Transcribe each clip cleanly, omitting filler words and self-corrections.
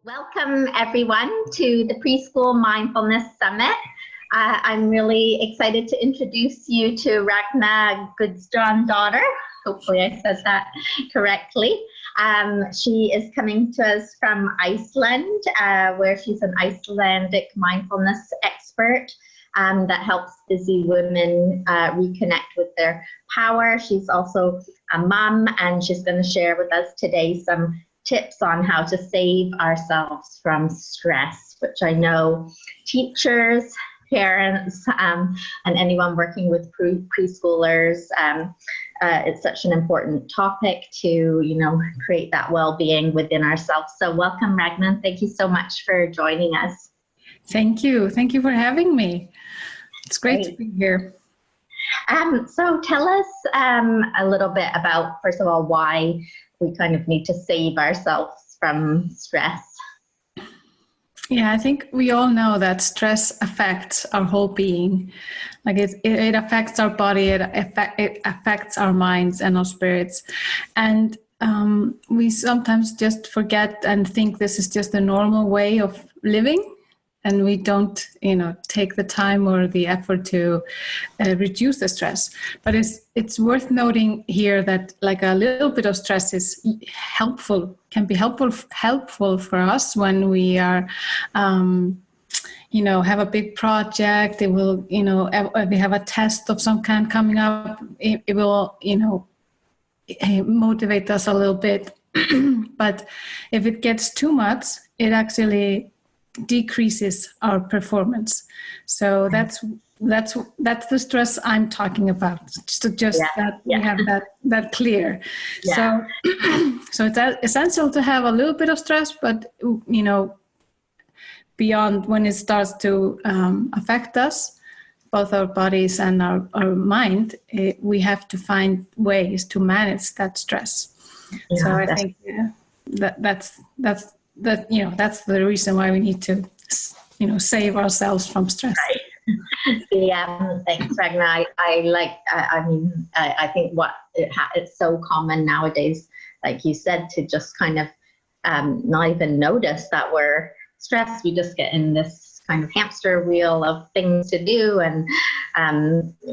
Welcome everyone to the Preschool Mindfulness Summit. I'm really excited to introduce you to Ragnheidur Gudjonsdottir. Hopefully I said that correctly. She is coming to us from Iceland, where she's an Icelandic mindfulness expert that helps busy women reconnect with their power. She's also a mom, and she's going to share with us today some tips on how to save ourselves from stress, which I know teachers, parents, and anyone working with preschoolers, it's such an important topic to, create that well-being within ourselves. So welcome, Ragnar. Thank you so much for joining us. Thank you. Thank you for having me. It's great to be here. So tell us a little bit about, first of all, why we kind of need to save ourselves from stress. Yeah, I think we all know that stress affects our whole being. Like it affects our body, it affects our minds and our spirits. And we sometimes just forget and think this is just the normal way of living. And we don't, take the time or the effort to reduce the stress. But it's worth noting here that like a little bit of stress is can be helpful for us when we are, have a big project. It will, if we have a test of some kind coming up, it will, motivate us a little bit. But if it gets too much, it actually decreases our performance. So that's the stress I'm talking about. We have that clear. Yeah. So it's essential to have a little bit of stress, but beyond when it starts to affect us, both our bodies and our mind, we have to find ways to manage that stress. Yeah, so I think that's the reason why we need to, save ourselves from stress. Right. Yeah, thanks, Ragnar. I think it's so common nowadays, like you said, to just kind of not even notice that we're stressed. We just get in this kind of hamster wheel of things to do and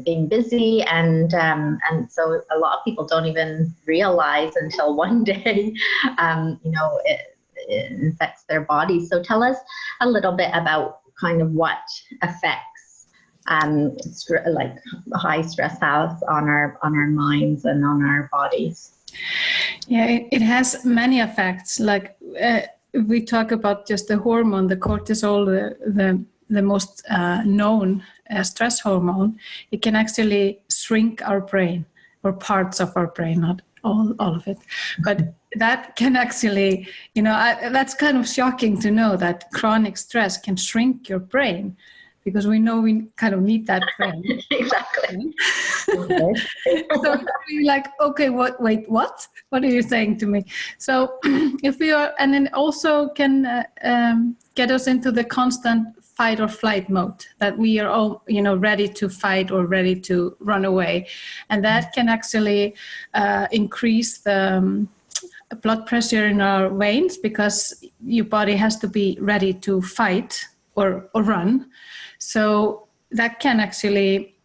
being busy, and so a lot of people don't even realize until one day, it affects their body. So tell us a little bit about kind of what effects like high stress has on our minds and on our bodies. Yeah, it has many effects. Like we talk about just the hormone, the cortisol, the most known stress hormone. It can actually shrink our brain, or parts of our brain, not all of it, but that can actually, that's kind of shocking to know that chronic stress can shrink your brain, because we know we kind of need that brain. Exactly. So you're like, okay, what are you saying to me? So if we are, and it also can get us into the constant fight or flight mode, that we are all, ready to fight or ready to run away. And that can actually increase the blood pressure in our veins, because your body has to be ready to fight or run. So that can actually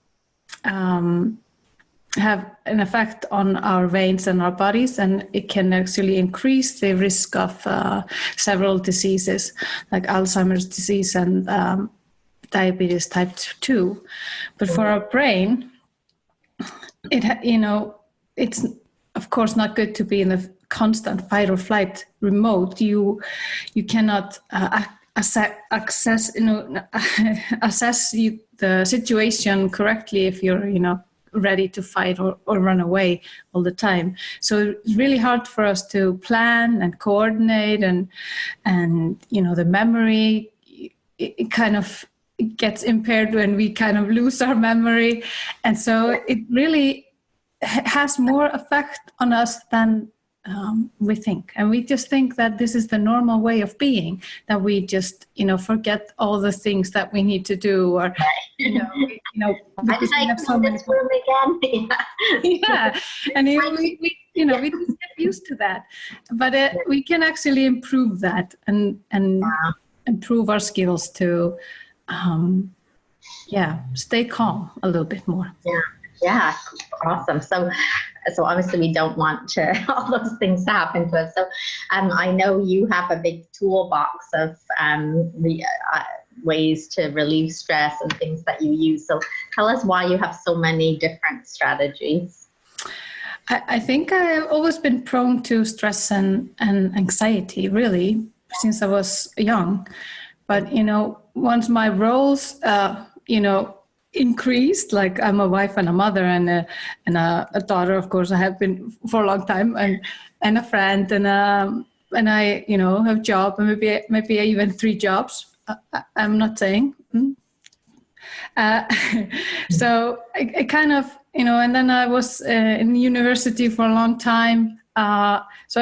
have an effect on our veins and our bodies, and it can actually increase the risk of several diseases like Alzheimer's disease and diabetes type 2. But for our brain, it's of course not good to be in a constant fight or flight mode. You cannot assess the situation correctly if you're ready to fight or run away all the time. So it's really hard for us to plan and coordinate, and the memory, it kind of gets impaired when we kind of lose our memory. And so it really has more effect on us than we think. And we just think that this is the normal way of being, that we just, forget all the things that we need to do, or, because we have so many. Yeah. And we just get used to that. But we can actually improve that and improve our skills to, stay calm a little bit more. Yeah, awesome. So obviously we don't want all those things to happen to us. So I know you have a big toolbox of ways to relieve stress and things that you use. So tell us why you have so many different strategies. I think I've always been prone to stress and anxiety, really, since I was young. But, once my roles, increased, like I'm a wife and a mother and a daughter, of course, I have been for a long time, and a friend, and I, have a job, and maybe even 3 jobs. I'm not saying. So I kind of, and then I was in university for a long time. So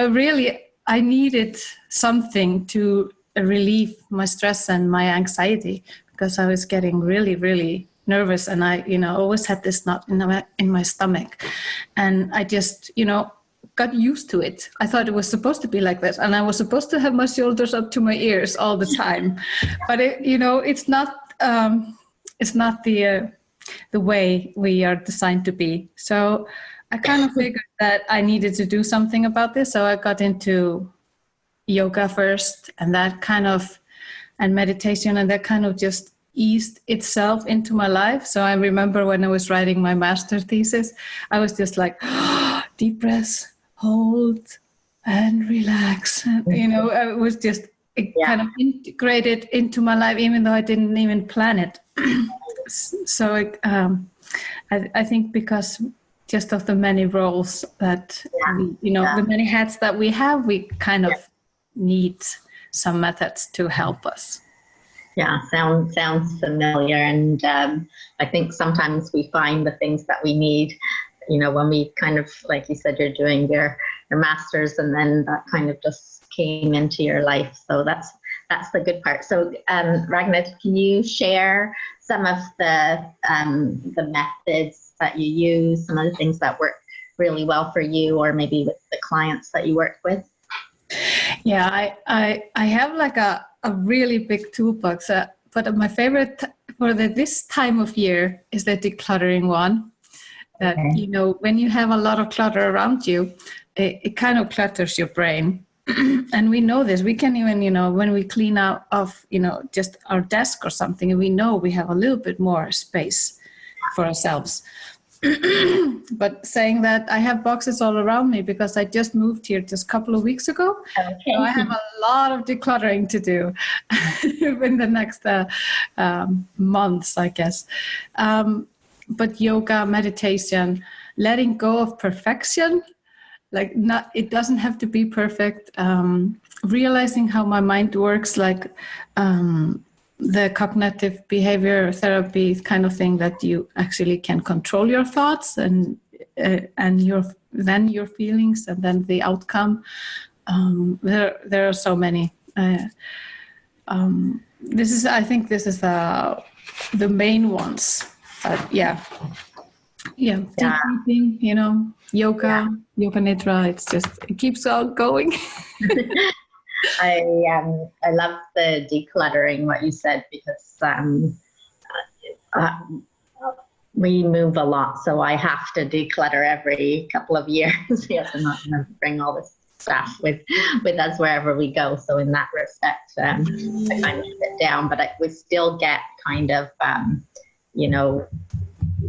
I needed something to relieve my stress and my anxiety, because I was getting really, really nervous, and I, always had this knot in my stomach, and I just, got used to it. I thought it was supposed to be like this, and I was supposed to have my shoulders up to my ears all the time, but it's not. It's not the way we are designed to be. So I kind of figured that I needed to do something about this. So I got into yoga first, and and meditation, and that kind of just eased itself into my life. So I remember when I was writing my master thesis, I was just like, deep breaths, hold, and relax. It was just kind of integrated into my life, even though I didn't even plan it. So I think because just of the many roles that the many hats that we have, we kind of need some methods to help us. Yeah, sounds familiar, and I think sometimes we find the things that we need, when we kind of, like you said, you're doing your masters, and then that kind of just came into your life. So that's the good part. So Ragnheidur, can you share some of the methods that you use, some of the things that work really well for you, or maybe with the clients that you work with? Yeah, I have like a really big toolbox, but my favorite for this time of year is the decluttering one. That, when you have a lot of clutter around you, it kind of clutters your brain. And we know this. We can even, when we clean out of, just our desk or something, we know we have a little bit more space for ourselves. But saying that, I have boxes all around me because I just moved here just a couple of weeks ago. Okay. So I have a lot of decluttering to do in the next months, I guess. But yoga, meditation, letting go of perfection, it doesn't have to be perfect. Realizing how my mind works, like the cognitive behavior therapy kind of thing, that you actually can control your thoughts and your feelings, and then the outcome. There are so many. I think this is the main ones. Deep breathing, yoga nidra. It keeps on going. I love the decluttering, what you said, because we move a lot, so I have to declutter every couple of years. Yes, I'm not going to bring all this stuff with us wherever we go. So in that respect, I kind of sit down, but we still get kind of,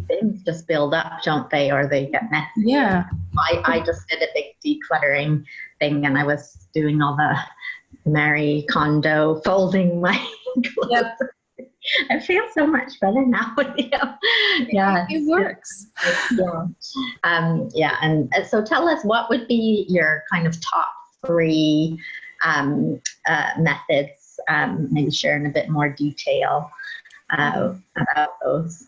things just build up, don't they? Or they get messy. Yeah. I just did a big decluttering thing, and I was doing all the Marie Kondo folding my clothes. Yep. I feel so much better now. Yeah, it works. And so tell us, what would be your kind of top 3 methods? Maybe share in a bit more detail about those.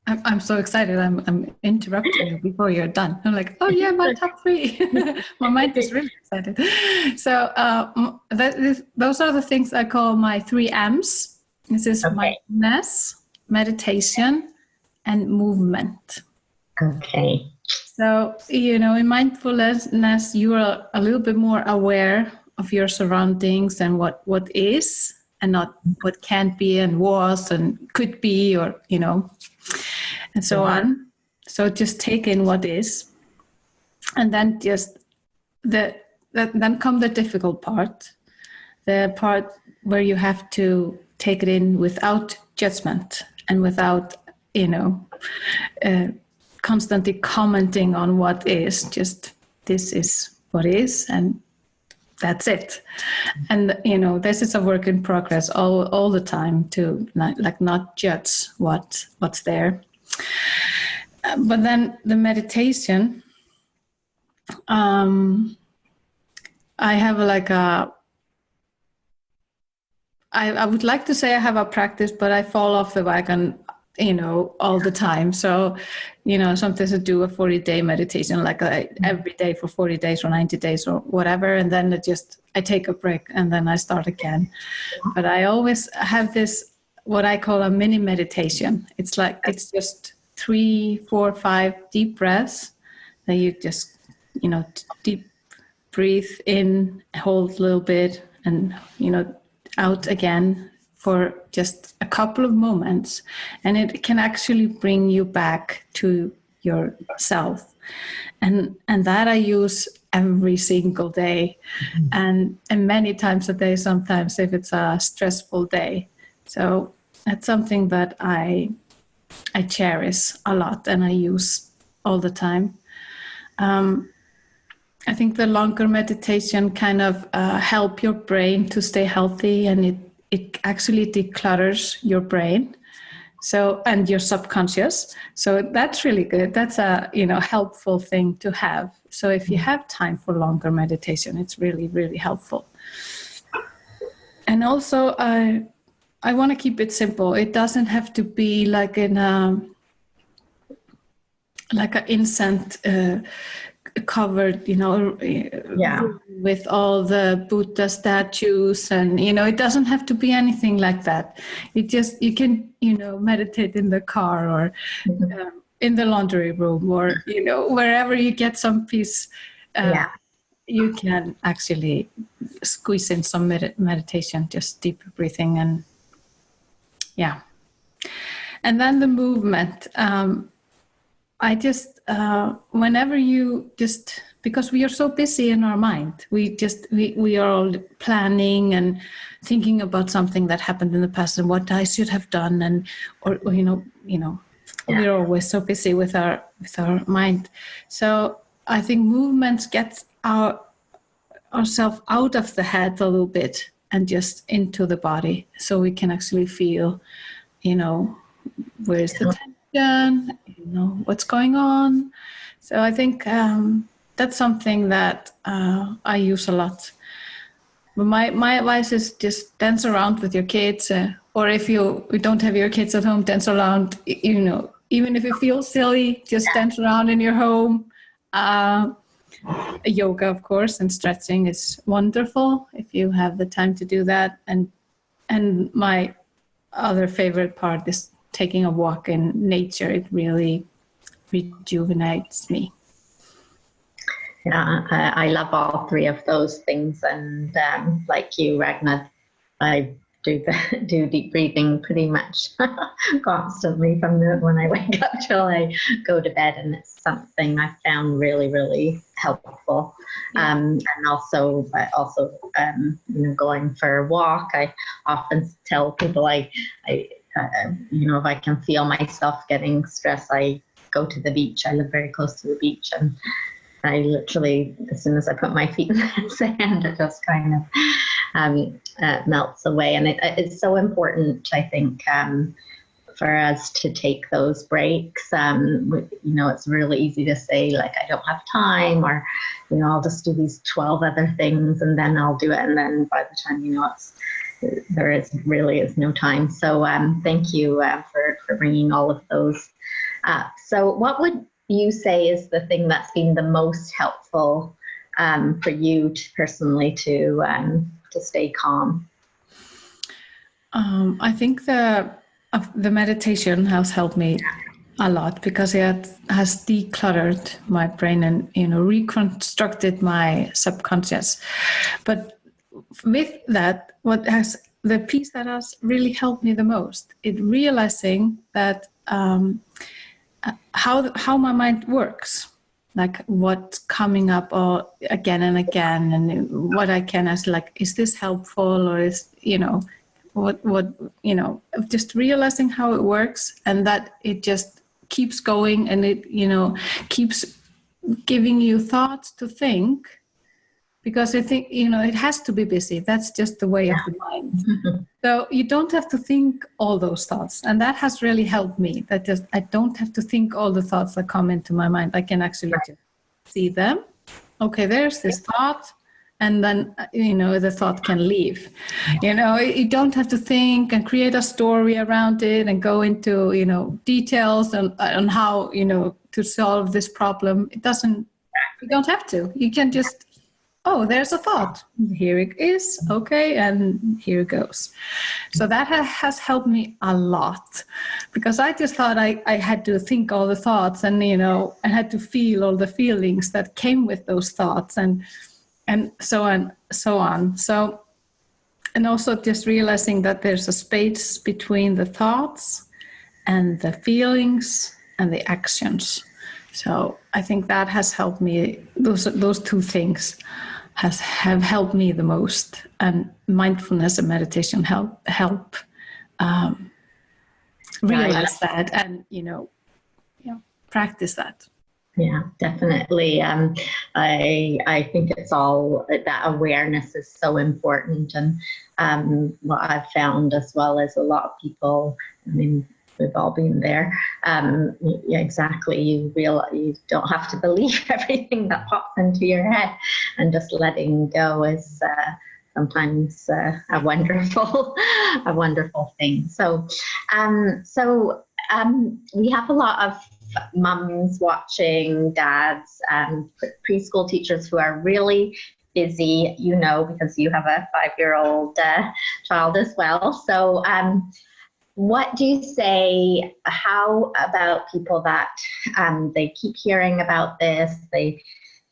I'm so excited. I'm interrupting you before you're done. I'm like, oh yeah, my top 3. My mind is really excited. So those are the things I call my 3 M's. This is mindfulness, meditation, and movement. Okay. So, in mindfulness, you are a little bit more aware of your surroundings and what is and not what can't be and was and could be, or, and so on. So just take in what is, and then just then come the difficult part, the part where you have to take it in without judgment and without, constantly commenting on what is. Just, this is what is, and that's it. And this is a work in progress all the time, to not judge what's there. But then the meditation, I have I would like to say I have a practice, but I fall off the wagon, all the time. So, sometimes I do a 40-day meditation, every day for 40 days or 90 days or whatever. And then I take a break and then I start again. But I always have this, what I call a mini meditation. It's just 3, 4, 5 deep breaths that you just, deep breathe in, hold a little bit, and, out again for just a couple of moments. And it can actually bring you back to yourself. And that I use every single day, and many times a day, sometimes if it's a stressful day. So that's something that I cherish a lot and I use all the time. I think the longer meditation kind of help your brain to stay healthy, and it actually declutters your brain, so, and your subconscious. So that's really good. That's a helpful thing to have. So if you have time for longer meditation, it's really, really helpful. And also, I want to keep it simple. It doesn't have to be like an incense covered, with all the Buddha statues, and it doesn't have to be anything like that. You can meditate in the car, or in the laundry room, or wherever you get some peace. You can actually squeeze in some meditation, just deep breathing, and and then the movement. I just, whenever you just, because we are so busy in our mind, we are all planning and thinking about something that happened in the past and what I should have done, and or we're always so busy with our mind. So I think movements get ourselves out of the head a little bit and just into the body, so we can actually feel, where's the tension, what's going on. So I think that's something that I use a lot. But my advice is just dance around with your kids, or if you don't have your kids at home, dance around, even if it feels silly, just dance around in your home. Yoga, of course, and stretching is wonderful if you have the time to do that. And my other favorite part is taking a walk in nature. It really rejuvenates me. Yeah, I love all three of those things, and like you, Ragnar, I do deep breathing pretty much constantly from when I wake up till I go to bed, and it's something I found really, really helpful. And also going for a walk. I often tell people if I can feel myself getting stressed, I go to the beach. I live very close to the beach, and I literally, as soon as I put my feet in the sand, it just kind of melts away. And it's so important, I think, for us to take those breaks. It's really easy to say, like, I don't have time, or, I'll just do these 12 other things and then I'll do it. And then by the time, there is no time. So thank you for bringing all of those up. So what would you say is the thing that's been the most helpful for you personally to stay calm? I think the meditation has helped me a lot because it has decluttered my brain and, reconstructed my subconscious. But with that, the piece that has really helped me the most is realizing that how my mind works, like what's coming up or again and again, and what I can ask, like, is this helpful, or is, just realizing how it works, and that it just keeps going, and it, keeps giving you thoughts to think, because I think, it has to be busy. That's just the way of the mind. So you don't have to think all those thoughts. And that has really helped me. I don't have to think all the thoughts that come into my mind. I can actually just see them. Okay, there's this thought. And then, the thought can leave. You don't have to think and create a story around it and go into, details on how, to solve this problem. You don't have to. You can just, oh, there's a thought. Here it is. Okay. And here it goes. So that has helped me a lot, because I just thought I had to think all the thoughts and, I had to feel all the feelings that came with those thoughts and so on. So, and also just realizing that there's a space between the thoughts and the feelings and the actions. So I think that has helped me. Those two things have helped me the most, and mindfulness and meditation help realize that and practice that. Yeah, definitely. I think it's all that awareness is so important, and what I've found as well as a lot of people. I mean, we've all been there. Yeah, exactly. You don't have to believe everything that pops into your head, and just letting go is sometimes a wonderful thing. So we have a lot of mums watching, dads, preschool teachers who are really busy, because you have a 5-year-old child as well. So what do you say, how about people that they keep hearing about this, they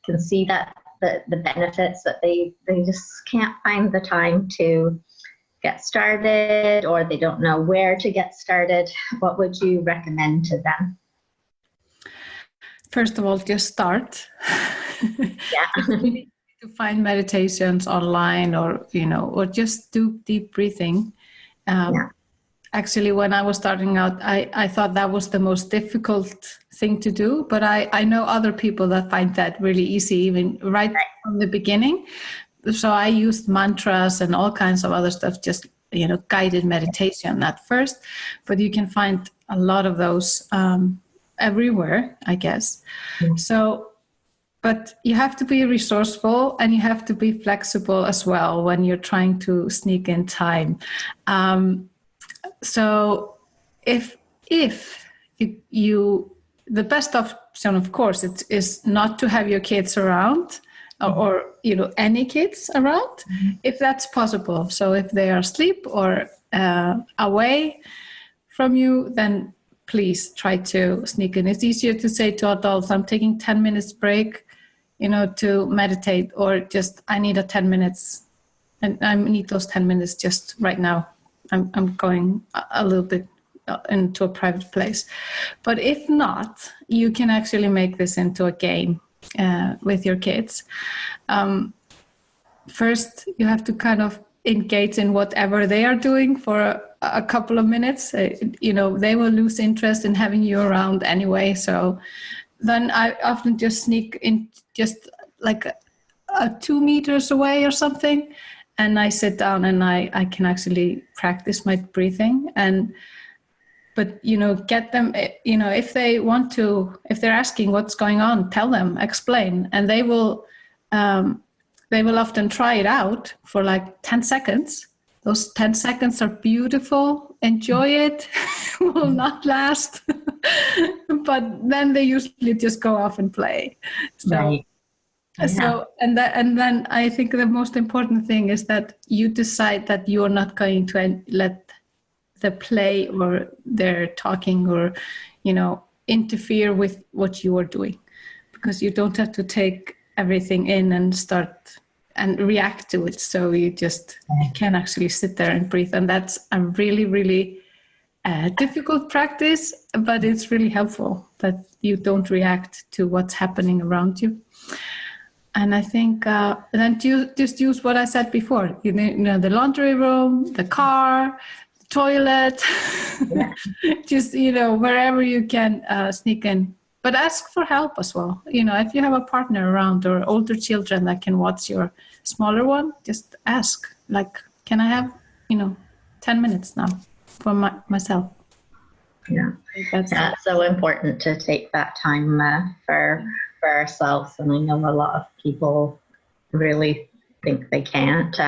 can see that the benefits, that they just can't find the time to get started, or they don't know where to get started? What would you recommend to them? First of all, just start. Yeah. To find meditations online, or just do deep breathing. Actually, when I was starting out, I thought that was the most difficult thing to do, but I know other people that find that really easy, even right from the beginning. So I used mantras and all kinds of other stuff, just guided meditation at first, but you can find a lot of those everywhere, I guess. So, but you have to be resourceful, and you have to be flexible as well when you're trying to sneak in time. So if you the best option, of course, is not to have your kids around, or any kids around, if that's possible. So if they are asleep or away from you, then please try to sneak in. It's easier to say to adults, I'm taking 10 minutes break, to meditate, or just, I need 10 minutes, and I need those 10 minutes just right now. I'm going a little bit into a private place. But if not, you can actually make this into a game with your kids. First, you have to kind of engage in whatever they are doing for a couple of minutes. They will lose interest in having you around anyway. So then I often just sneak in, just like 2 meters away or something, and I sit down and I can actually practice my breathing. But get them, if they want to, if they're asking what's going on, tell them, explain, and they will often try it out for like 10 seconds. Those 10 seconds are beautiful. Enjoy it. Will not last. But then they usually just go off and play. So, right. So, and then I think the most important thing is that you decide that you're not going to let the play or their talking or, interfere with what you are doing, because you don't have to take everything in and start and react to it. So you can actually sit there and breathe. And that's a really, really difficult practice, but it's really helpful that you don't react to what's happening around you. And I think then you just use what I said before, you know, the laundry room, the car, the toilet, just, you know, wherever you can sneak in. But ask for help as well. You know, if you have a partner around or older children that can watch your smaller one, just ask, like, can I have, you know, 10 minutes now for myself? Yeah, that's so important to take that time for ourselves. And I know a lot of people really think they can't. So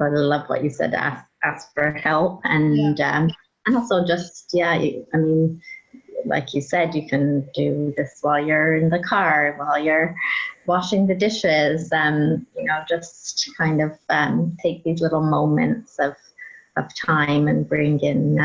I love what you said, ask for help. And also just, I mean, like you said, you can do this while you're in the car, while you're washing the dishes, you know, just kind of take these little moments of time and bring in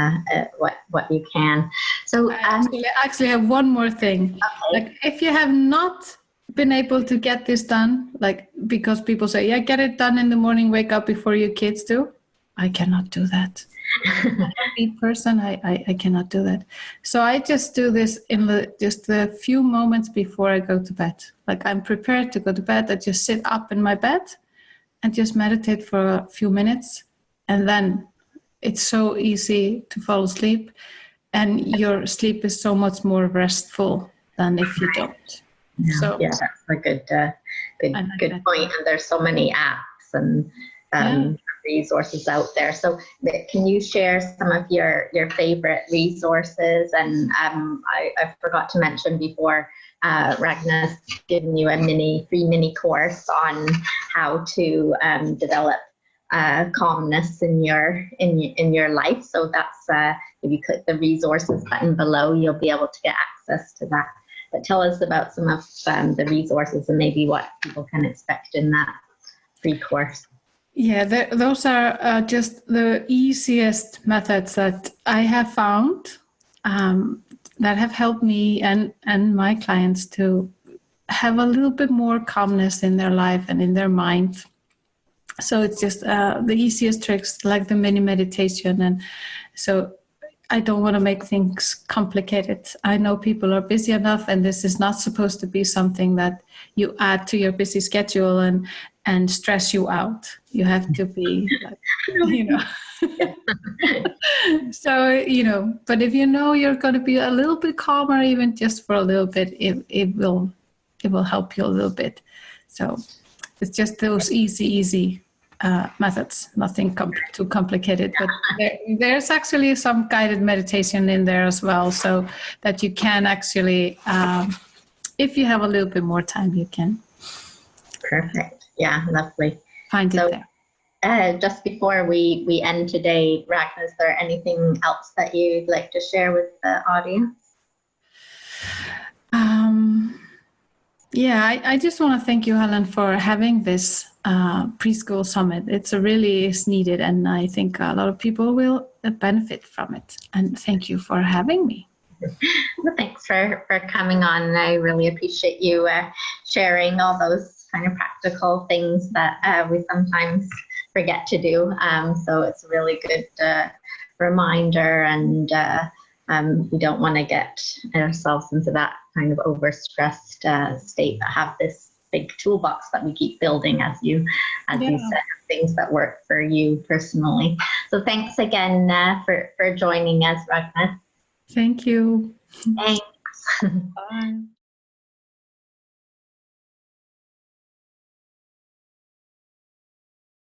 what you can. So I actually have one more thing. Okay. Like, if you have not been able to get this done, like, because people say, yeah, get it done in the morning, wake up before your kids do. I cannot do that. I'm a beat person. I cannot do that. So I just do this in just the few moments before I go to bed. Like, I'm prepared to go to bed. I just sit up in my bed and just meditate for a few minutes. And then it's so easy to fall asleep. And your sleep is so much more restful than if you don't. Yeah, so that's a good point. And there's so many apps and resources out there. So can you share some of your favorite resources? And I forgot to mention before, Ragna's given you a free mini course on how to develop calmness in your life. So that's if you click the resources button below, you'll be able to get access to that. But tell us about some of the resources and maybe what people can expect in that free course. Yeah, those are just the easiest methods that I have found that have helped me and my clients to have a little bit more calmness in their life and in their mind. So it's just the easiest tricks, like the mini meditation. And so I don't want to make things complicated. I know people are busy enough, and this is not supposed to be something that you add to your busy schedule and stress you out. You have to be, like, you know. So, you know, but if you know you're going to be a little bit calmer, even just for a little bit, it will help you a little bit. So it's just those easy methods, nothing too complicated, but there's actually some guided meditation in there as well, so that you can actually, if you have a little bit more time, you can. Perfect. Yeah, lovely. Find it there. Just before we end today, Ragnar, is there anything else that you'd like to share with the audience? I just want to thank you, Helen, for having this preschool summit. It's really is needed, and I think a lot of people will benefit from it. And thank you for having me. Well, thanks for coming on. I really appreciate you sharing all those kind of practical things that we sometimes forget to do. So it's a really good reminder, and we don't want to get ourselves into that kind of overstressed state, but have this big toolbox that we keep building, as you said, things that work for you personally. So thanks again for joining us, Ragnar. Thank you. Thanks. Bye.